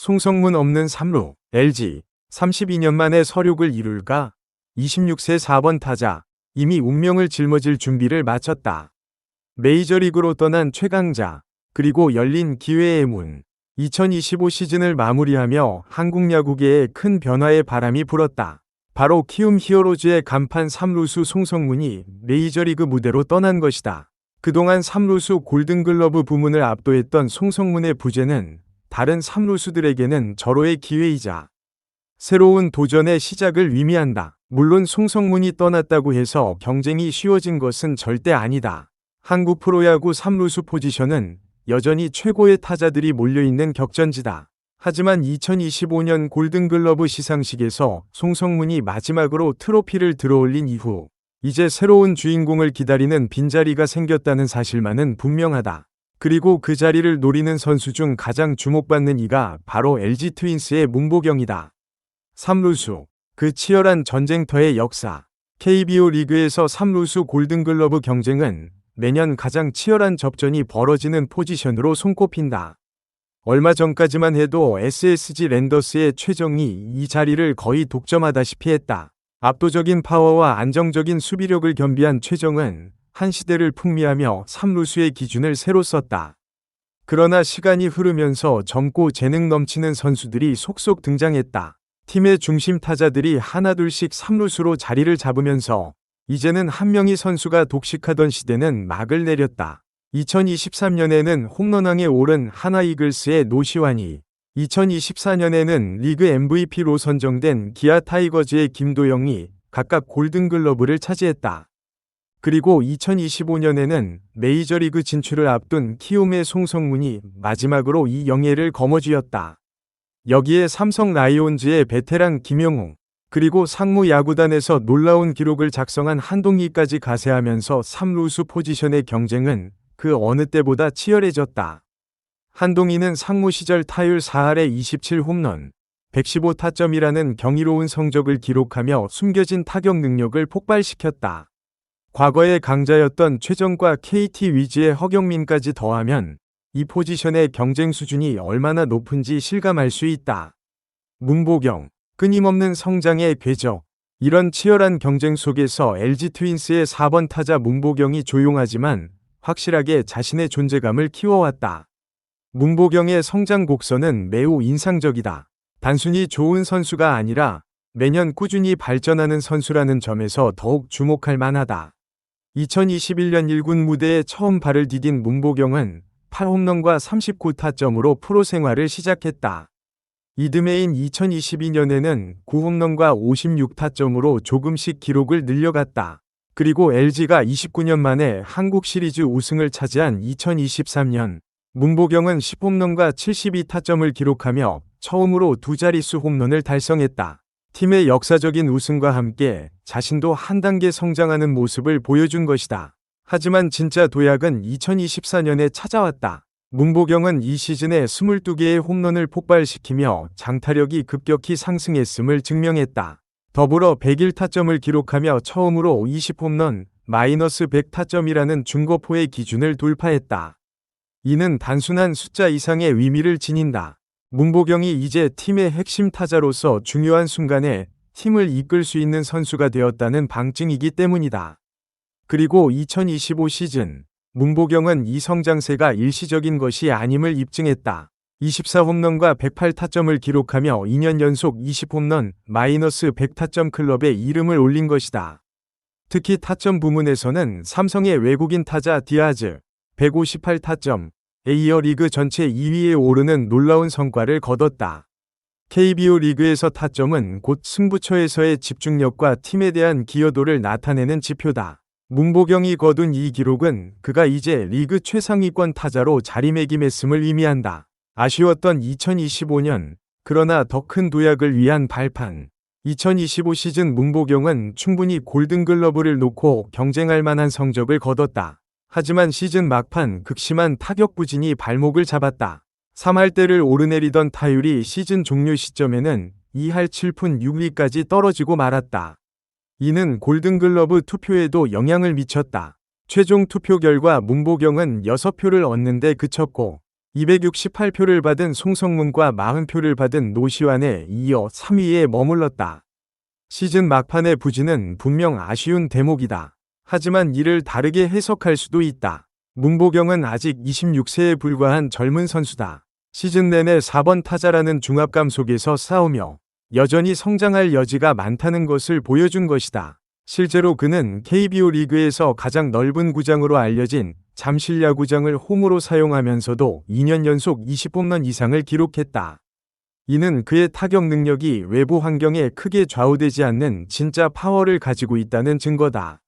송성문 없는 3루, LG, 32년 만에 서륙을 이룰까? 26세 4번 타자, 이미 운명을 짊어질 준비를 마쳤다. 메이저리그로 떠난 최강자, 그리고 열린 기회의 문. 2025 시즌을 마무리하며 한국 야구계에 큰 변화의 바람이 불었다. 바로 키움 히어로즈의 간판 3루수 송성문이 메이저리그 무대로 떠난 것이다. 그동안 3루수 골든글러브 부문을 압도했던 송성문의 부재는 다른 3루수들에게는 절호의 기회이자 새로운 도전의 시작을 의미한다. 물론 송성문이 떠났다고 해서 경쟁이 쉬워진 것은 절대 아니다. 한국 프로야구 3루수 포지션은 여전히 최고의 타자들이 몰려있는 격전지다. 하지만 2025년 골든글러브 시상식에서 송성문이 마지막으로 트로피를 들어올린 이후 이제 새로운 주인공을 기다리는 빈자리가 생겼다는 사실만은 분명하다. 그리고 그 자리를 노리는 선수 중 가장 주목받는 이가 바로 LG 트윈스의 문보경이다. 3루수, 그 치열한 전쟁터의 역사. KBO 리그에서 3루수 골든글러브 경쟁은 매년 가장 치열한 접전이 벌어지는 포지션으로 손꼽힌다. 얼마 전까지만 해도 SSG 랜더스의 최정이 이 자리를 거의 독점하다시피 했다. 압도적인 파워와 안정적인 수비력을 겸비한 최정은 한 시대를 풍미하며 3루수의 기준을 새로 썼다. 그러나 시간이 흐르면서 젊고 재능 넘치는 선수들이 속속 등장했다. 팀의 중심 타자들이 하나둘씩 3루수로 자리를 잡으면서 이제는 한 명의 선수가 독식하던 시대는 막을 내렸다. 2023년에는 홈런왕에 오른 하나 이글스의 노시환이, 2024년에는 리그 MVP로 선정된 기아 타이거즈의 김도영이 각각 골든글러브를 차지했다. 그리고 2025년에는 메이저리그 진출을 앞둔 키움의 송성문이 마지막으로 이 영예를 거머쥐었다. 여기에 삼성 라이온즈의 베테랑 김영웅, 그리고 상무 야구단에서 놀라운 기록을 작성한 한동희까지 가세하면서 3루수 포지션의 경쟁은 그 어느 때보다 치열해졌다. 한동희는 상무 시절 타율 4할에 27홈런, 115타점이라는 경이로운 성적을 기록하며 숨겨진 타격 능력을 폭발시켰다. 과거의 강자였던 최정과 KT 위즈의 허경민까지 더하면 이 포지션의 경쟁 수준이 얼마나 높은지 실감할 수 있다. 문보경, 끊임없는 성장의 궤적. 이런 치열한 경쟁 속에서 LG 트윈스의 4번 타자 문보경이 조용하지만 확실하게 자신의 존재감을 키워왔다. 문보경의 성장 곡선은 매우 인상적이다. 단순히 좋은 선수가 아니라 매년 꾸준히 발전하는 선수라는 점에서 더욱 주목할 만하다. 2021년 1군 무대에 처음 발을 디딘 문보경은 8홈런과 39타점으로 프로 생활을 시작했다. 이듬해인 2022년에는 9홈런과 56타점으로 조금씩 기록을 늘려갔다. 그리고 LG가 29년 만에 한국 시리즈 우승을 차지한 2023년, 문보경은 10홈런과 72타점을 기록하며 처음으로 두 자릿수 홈런을 달성했다. 팀의 역사적인 우승과 함께 자신도 한 단계 성장하는 모습을 보여준 것이다. 하지만 진짜 도약은 2024년에 찾아왔다. 문보경은 이 시즌에 22개의 홈런을 폭발시키며 장타력이 급격히 상승했음을 증명했다. 더불어 101타점을 기록하며 처음으로 20홈런, 마이너스 100타점이라는 중거포의 기준을 돌파했다. 이는 단순한 숫자 이상의 의미를 지닌다. 문보경이 이제 팀의 핵심 타자로서 중요한 순간에 팀을 이끌 수 있는 선수가 되었다는 방증이기 때문이다. 그리고 2025 시즌, 문보경은 이 성장세가 일시적인 것이 아님을 입증했다. 24홈런과 108타점을 기록하며 2년 연속 20홈런, 마이너스 100타점 클럽에 이름을 올린 것이다. 특히 타점 부문에서는 삼성의 외국인 타자 디아즈, 158타점, 에 이어 리그 전체 2위에 오르는 놀라운 성과를 거뒀다. KBO 리그에서 타점은 곧 승부처에서의 집중력과 팀에 대한 기여도를 나타내는 지표다. 문보경이 거둔 이 기록은 그가 이제 리그 최상위권 타자로 자리매김했음을 의미한다. 아쉬웠던 2025년, 그러나 더 큰 도약을 위한 발판. 2025 시즌 문보경은 충분히 골든글러브를 놓고 경쟁할 만한 성적을 거뒀다. 하지만 시즌 막판 극심한 타격 부진이 발목을 잡았다. 3할대를 오르내리던 타율이 시즌 종료 시점에는 2할 7푼 6리까지 떨어지고 말았다. 이는 골든글러브 투표에도 영향을 미쳤다. 최종 투표 결과 문보경은 6표를 얻는 데 그쳤고 268표를 받은 송성문과 40표를 받은 노시환에 이어 3위에 머물렀다. 시즌 막판의 부진은 분명 아쉬운 대목이다. 하지만 이를 다르게 해석할 수도 있다. 문보경은 아직 26세에 불과한 젊은 선수다. 시즌 내내 4번 타자라는 중압감 속에서 싸우며 여전히 성장할 여지가 많다는 것을 보여준 것이다. 실제로 그는 KBO 리그에서 가장 넓은 구장으로 알려진 잠실야구장을 홈으로 사용하면서도 2년 연속 20홈런 이상을 기록했다. 이는 그의 타격 능력이 외부 환경에 크게 좌우되지 않는 진짜 파워를 가지고 있다는 증거다.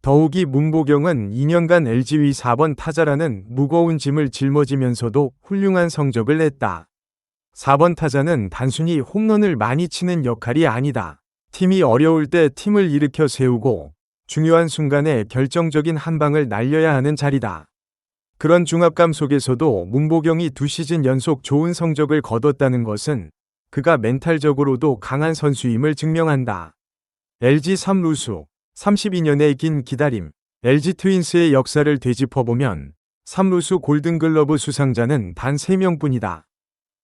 더욱이 문보경은 2년간 LG 위 4번 타자라는 무거운 짐을 짊어지면서도 훌륭한 성적을 냈다. 4번 타자는 단순히 홈런을 많이 치는 역할이 아니다. 팀이 어려울 때 팀을 일으켜 세우고 중요한 순간에 결정적인 한 방을 날려야 하는 자리다. 그런 중압감 속에서도 문보경이 2시즌 연속 좋은 성적을 거뒀다는 것은 그가 멘탈적으로도 강한 선수임을 증명한다. LG 3루수 32년의 긴 기다림. LG 트윈스의 역사를 되짚어보면 3루수 골든글러브 수상자는 단 3명뿐이다.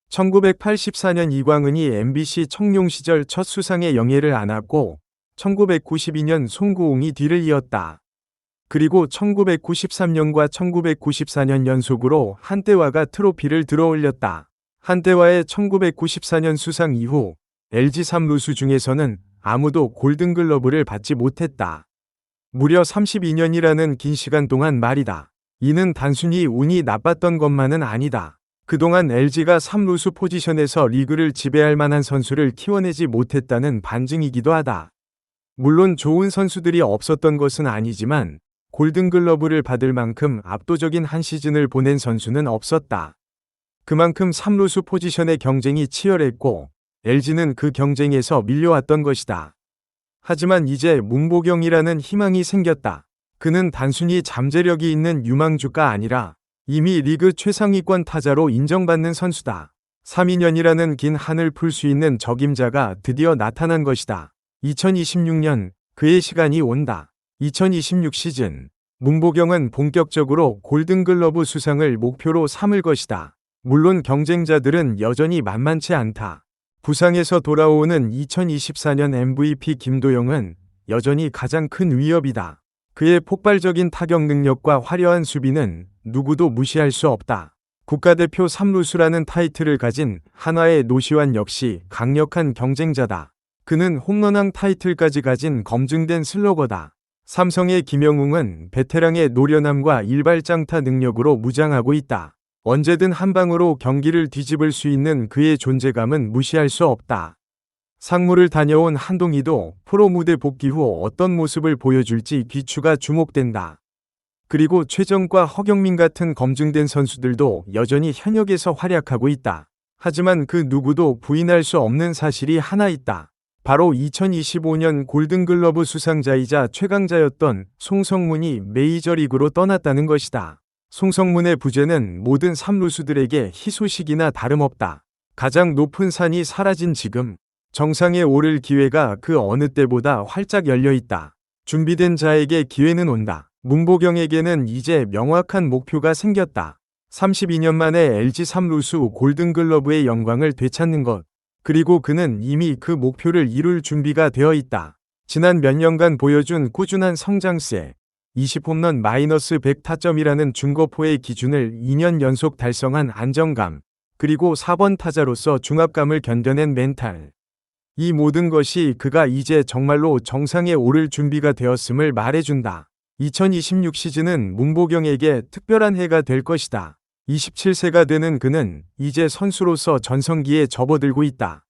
1984년 이광은이 MBC 청룡 시절 첫 수상의 영예를 안았고 1992년 송구홍이 뒤를 이었다. 그리고 1993년과 1994년 연속으로 한때화가 트로피를 들어올렸다. 한때화의 1994년 수상 이후 LG 3루수 중에서는 아무도 골든글러브를 받지 못했다. 무려 32년이라는 긴 시간 동안 말이다. 이는 단순히 운이 나빴던 것만은 아니다. 그동안 LG가 3루수 포지션에서 리그를 지배할 만한 선수를 키워내지 못했다는 반증이기도 하다. 물론 좋은 선수들이 없었던 것은 아니지만 골든글러브를 받을 만큼 압도적인 한 시즌을 보낸 선수는 없었다. 그만큼 3루수 포지션의 경쟁이 치열했고 LG는 그 경쟁에서 밀려왔던 것이다. 하지만 이제 문보경이라는 희망이 생겼다. 그는 단순히 잠재력이 있는 유망주가 아니라 이미 리그 최상위권 타자로 인정받는 선수다. 3-2년이라는 긴 한을 풀 수 있는 적임자가 드디어 나타난 것이다. 2026년 그의 시간이 온다. 2026 시즌 문보경은 본격적으로 골든글러브 수상을 목표로 삼을 것이다. 물론 경쟁자들은 여전히 만만치 않다. 부상에서 돌아오는 2024년 MVP 김도영은 여전히 가장 큰 위협이다. 그의 폭발적인 타격 능력과 화려한 수비는 누구도 무시할 수 없다. 국가대표 3루수라는 타이틀을 가진 한화의 노시환 역시 강력한 경쟁자다. 그는 홈런왕 타이틀까지 가진 검증된 슬러거다. 삼성의 김영웅은 베테랑의 노련함과 일발장타 능력으로 무장하고 있다. 언제든 한 방으로 경기를 뒤집을 수 있는 그의 존재감은 무시할 수 없다. 상무를 다녀온 한동희도 프로 무대 복귀 후 어떤 모습을 보여줄지 귀추가 주목된다. 그리고 최정과 허경민 같은 검증된 선수들도 여전히 현역에서 활약하고 있다. 하지만 그 누구도 부인할 수 없는 사실이 하나 있다. 바로 2025년 골든글러브 수상자이자 최강자였던 송성문이 메이저리그로 떠났다는 것이다. 송성문의 부재는 모든 3루수들에게 희소식이나 다름없다. 가장 높은 산이 사라진 지금 정상에 오를 기회가 그 어느 때보다 활짝 열려 있다. 준비된 자에게 기회는 온다. 문보경에게는 이제 명확한 목표가 생겼다. 32년 만에 LG 3루수 골든글러브의 영광을 되찾는 것. 그리고 그는 이미 그 목표를 이룰 준비가 되어 있다. 지난 몇 년간 보여준 꾸준한 성장세. 20홈런 -100 타점이라는 중거포의 기준을 2년 연속 달성한 안정감, 그리고 4번 타자로서 중압감을 견뎌낸 멘탈. 이 모든 것이 그가 이제 정말로 정상에 오를 준비가 되었음을 말해준다. 2026 시즌은 문보경에게 특별한 해가 될 것이다. 27세가 되는 그는 이제 선수로서 전성기에 접어들고 있다.